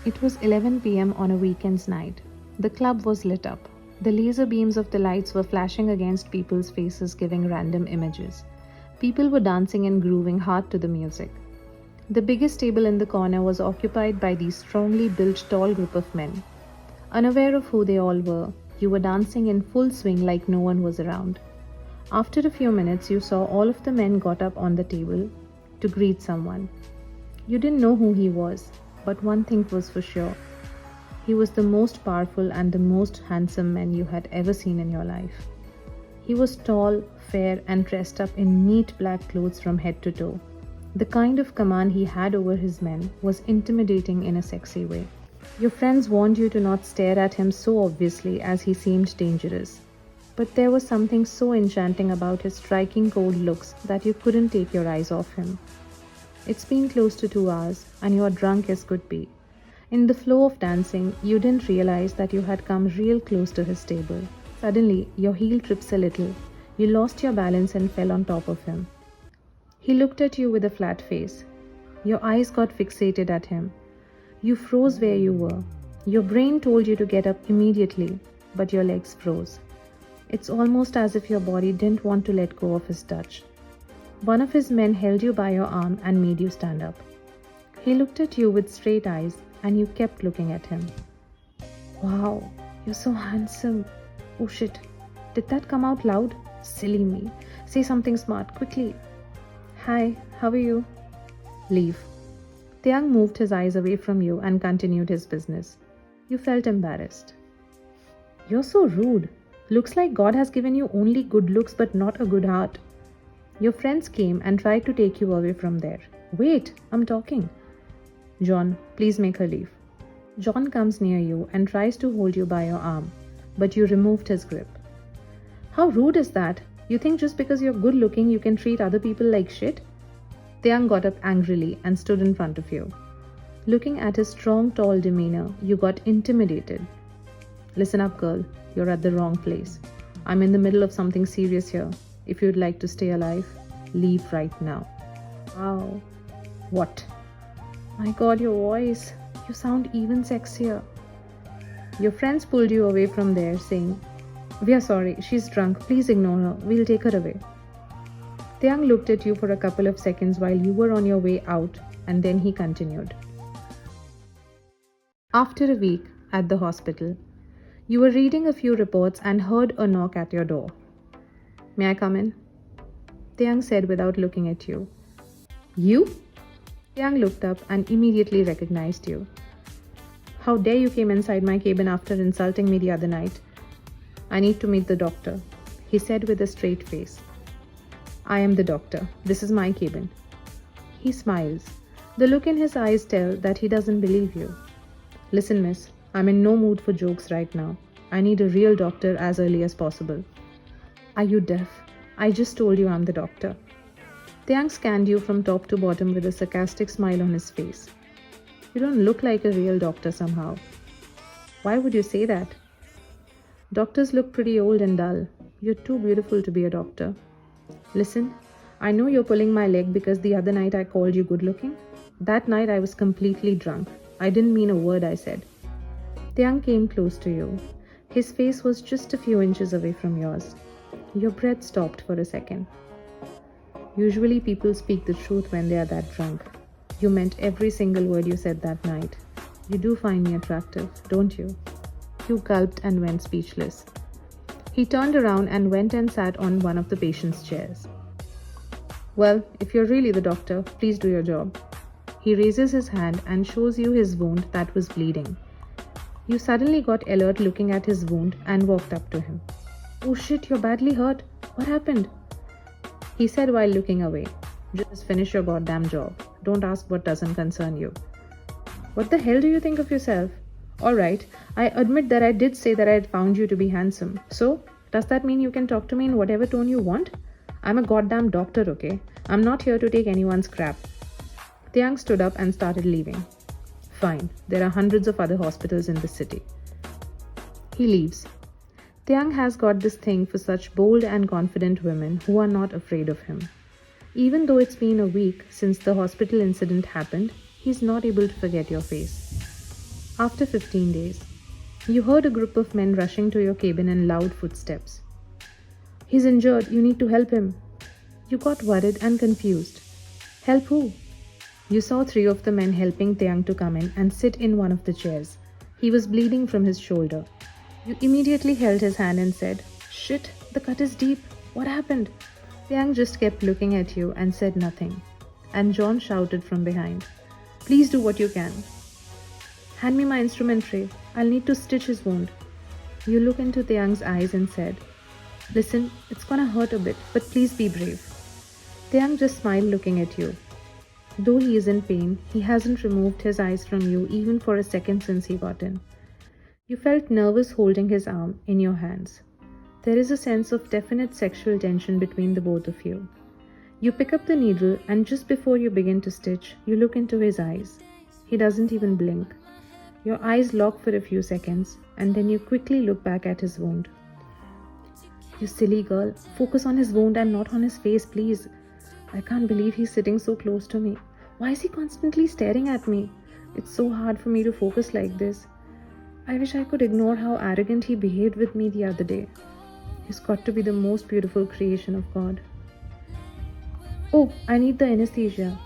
It was 11 p.m. on a weekend's night. The club was lit up. The laser beams of the lights were flashing against people's faces, giving random images. People were dancing and grooving hard to the music. The biggest table in the corner was occupied by these strongly built tall group of men. Unaware of who they all were, you were dancing in full swing like no one was around. After a few minutes, you saw all of the men got up on the table to greet someone. You didn't know who he was, but one thing was for sure. He was the most powerful and the most handsome man you had ever seen in your life. He was tall, fair, and dressed up in neat black clothes from head to toe. The kind of command he had over his men was intimidating in a sexy way. Your friends warned you to not stare at him so obviously, as he seemed dangerous. But there was something so enchanting about his striking cold looks that you couldn't take your eyes off him. It's been close to 2 hours and you're drunk as could be. In the flow of dancing, you didn't realize that you had come real close to his table. Suddenly, your heel trips a little. You lost your balance and fell on top of him. He looked at you with a flat face. Your eyes got fixated at him. You froze where you were. Your brain told you to get up immediately, but your legs froze. It's almost as if your body didn't want to let go of his touch. One of his men held you by your arm and made you stand up. He looked at you with straight eyes, and you kept looking at him. Wow, you're so handsome. Oh shit, did that come out loud? Silly me. Say something smart, quickly. Hi, how are you? Leave. Taeyang moved his eyes away from you and continued his business. You felt embarrassed. You're so rude. Looks like God has given you only good looks but not a good heart. Your friends came and tried to take you away from there. Wait, I'm talking. John, please make her leave. John comes near you and tries to hold you by your arm, but you removed his grip. How rude is that? You think just because you're good looking you can treat other people like shit? Taeyang got up angrily and stood in front of you. Looking at his strong, tall demeanor, you got intimidated. Listen up, girl. You're at the wrong place. I'm in the middle of something serious here. If you'd like to stay alive, leave right now. Wow. What? My God, your voice. You sound even sexier. Your friends pulled you away from there, saying, We are sorry, she's drunk. Please ignore her. We'll take her away. Taeyang looked at you for a couple of seconds while you were on your way out, and then he continued. After a week at the hospital, you were reading a few reports and heard a knock at your door. May I come in? Taeyang said without looking at you. You? Taeyang looked up and immediately recognized you. How dare you came inside my cabin after insulting me the other night? I need to meet the doctor, he said with a straight face. I am the doctor. This is my cabin. He smiles. The look in his eyes tells that he doesn't believe you. Listen, miss, I'm in no mood for jokes right now. I need a real doctor as early as possible. Are you deaf? I just told you I'm the doctor. Taeyang scanned you from top to bottom with a sarcastic smile on his face. You don't look like a real doctor somehow. Why would you say that? Doctors look pretty old and dull. You're too beautiful to be a doctor. Listen, I know you're pulling my leg because the other night I called you good looking. That night I was completely drunk. I didn't mean a word I said. Taeyang came close to you. His face was just a few inches away from yours. Your breath stopped for a second. Usually people speak the truth when they are that drunk. You meant every single word you said that night. You do find me attractive, don't you? You gulped and went speechless. He turned around and went and sat on one of the patient's chairs. Well, if you're really the doctor, please do your job. He raises his hand and shows you his wound that was bleeding. You suddenly got alert looking at his wound and walked up to him. Oh shit, you're badly hurt. What happened? He said while looking away. Just finish your goddamn job. Don't ask what doesn't concern you. What the hell do you think of yourself? Alright, I admit that I did say that I had found you to be handsome. So, does that mean you can talk to me in whatever tone you want? I'm a goddamn doctor, okay? I'm not here to take anyone's crap. Taeyang stood up and started leaving. Fine, there are hundreds of other hospitals in the city. He leaves. Taeyang has got this thing for such bold and confident women who are not afraid of him. Even though it's been a week since the hospital incident happened, he's not able to forget your face. After 15 days, you heard a group of men rushing to your cabin in loud footsteps. He's injured, you need to help him. You got worried and confused. Help who? You saw three of the men helping Taeyang to come in and sit in one of the chairs. He was bleeding from his shoulder. You immediately held his hand and said, Shit, the cut is deep. What happened? Taeyang just kept looking at you and said nothing. And John shouted from behind, Please do what you can. Hand me my instrument tray. I'll need to stitch his wound. You looked into Taeyang's eyes and said, Listen, it's gonna hurt a bit, but please be brave. Taeyang just smiled looking at you. Though he is in pain, he hasn't removed his eyes from you even for a second since he got in. You felt nervous holding his arm in your hands. There is a sense of definite sexual tension between the both of you. You pick up the needle and just before you begin to stitch, you look into his eyes. He doesn't even blink. Your eyes lock for a few seconds and then you quickly look back at his wound. You silly girl, focus on his wound and not on his face, please. I can't believe he's sitting so close to me. Why is he constantly staring at me? It's so hard for me to focus like this. I wish I could ignore how arrogant he behaved with me the other day. He's got to be the most beautiful creation of God. Oh, I need the anesthesia.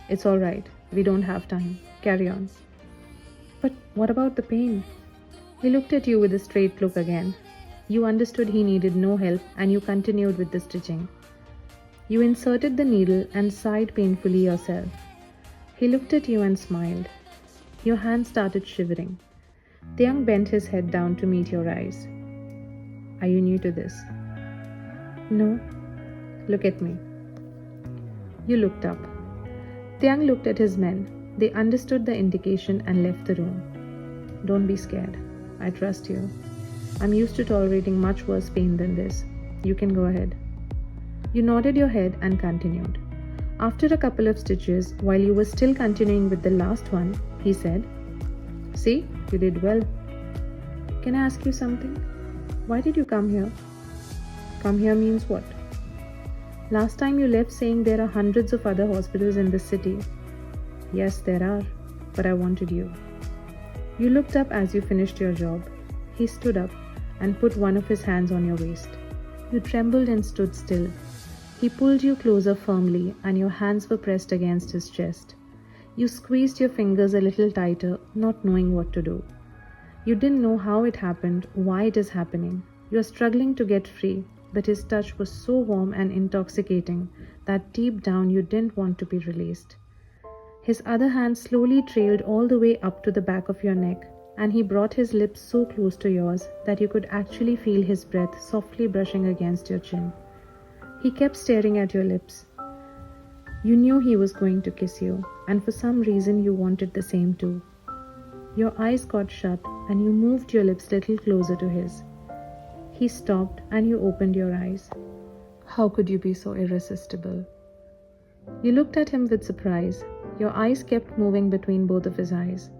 It's all right. We don't have time. Carry on. But what about the pain? He looked at you with a straight look again. You understood he needed no help and you continued with the stitching. You inserted the needle and sighed painfully yourself. He looked at you and smiled. Your hand started shivering. Taeyang bent his head down to meet your eyes. Are you new to this? No. Look at me. You looked up. Taeyang looked at his men. They understood the indication and left the room. Don't be scared. I trust you. I'm used to tolerating much worse pain than this. You can go ahead. You nodded your head and continued. After a couple of stitches, while you were still continuing with the last one, he said, See, you did well. Can I ask you something? Why did you come here? Come here means what? Last time you left saying there are hundreds of other hospitals in this city. Yes, there are, but I wanted you. You looked up as you finished your job. He stood up and put one of his hands on your waist. You trembled and stood still. He pulled you closer firmly and your hands were pressed against his chest. You squeezed your fingers a little tighter, not knowing what to do. You didn't know how it happened, why it is happening. You are struggling to get free, but his touch was so warm and intoxicating that deep down you didn't want to be released. His other hand slowly trailed all the way up to the back of your neck, and he brought his lips so close to yours that you could actually feel his breath softly brushing against your chin. He kept staring at your lips. You knew he was going to kiss you, and for some reason you wanted the same too. Your eyes got shut and you moved your lips little closer to his. He stopped and you opened your eyes. How could you be so irresistible? You looked at him with surprise. Your eyes kept moving between both of his eyes.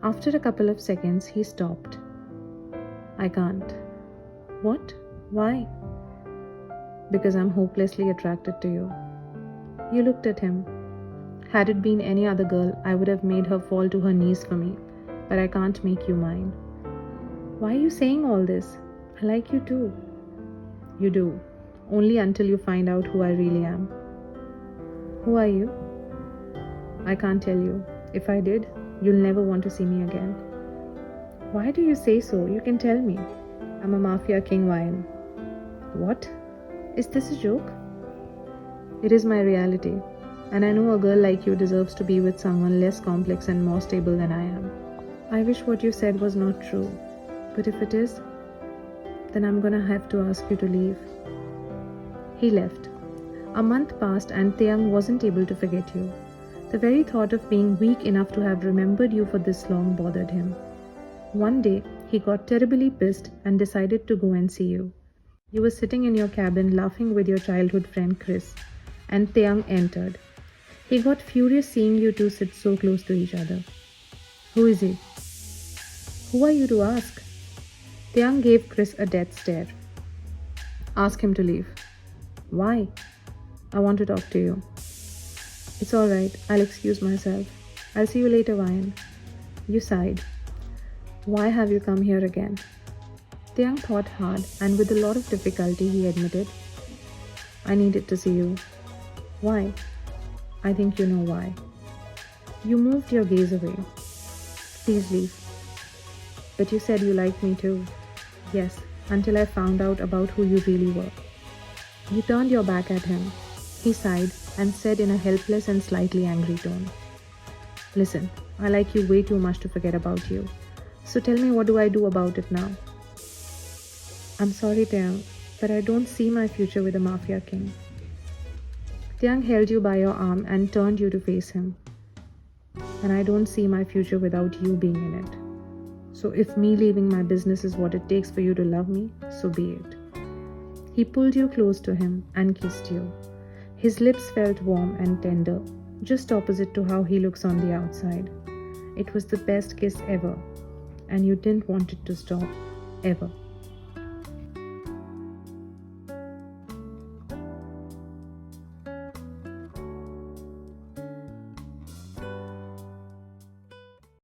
After a couple of seconds, he stopped. I can't. What? Why? Because I'm hopelessly attracted to you. You looked at him. Had it been any other girl, I would have made her fall to her knees for me, but I can't make you mine. Why are you saying all this? I like you too. You do, only until you find out who I really am. Who are you? I can't tell you. If I did, you'll never want to see me again. Why do you say so? You can tell me. I'm a Mafia King Lion. What? Is this a joke? It is my reality, and I know a girl like you deserves to be with someone less complex and more stable than I am. I wish what you said was not true, but if it is, then I'm gonna have to ask you to leave. He left. A month passed and Taeyang wasn't able to forget you. The very thought of being weak enough to have remembered you for this long bothered him. One day, he got terribly pissed and decided to go and see you. You were sitting in your cabin laughing with your childhood friend Chris, and Taeyang entered. He got furious seeing you two sit so close to each other. Who is he? Who are you to ask? Taeyang gave Chris a death stare. Ask him to leave. Why? I want to talk to you. It's alright, I'll excuse myself. I'll see you later, Ryan. You sighed. Why have you come here again? Tiang thought hard and with a lot of difficulty he admitted, I needed to see you. Why? I think you know why. You moved your gaze away. Please leave. But you said you liked me too. Yes, until I found out about who you really were. You turned your back at him. He sighed and said in a helpless and slightly angry tone, Listen, I like you way too much to forget about you. So tell me, what do I do about it now? I'm sorry, Tiang, but I don't see my future with the Mafia King. Tiang held you by your arm and turned you to face him. And I don't see my future without you being in it. So if me leaving my business is what it takes for you to love me, so be it. He pulled you close to him and kissed you. His lips felt warm and tender, just opposite to how he looks on the outside. It was the best kiss ever, and you didn't want it to stop, ever.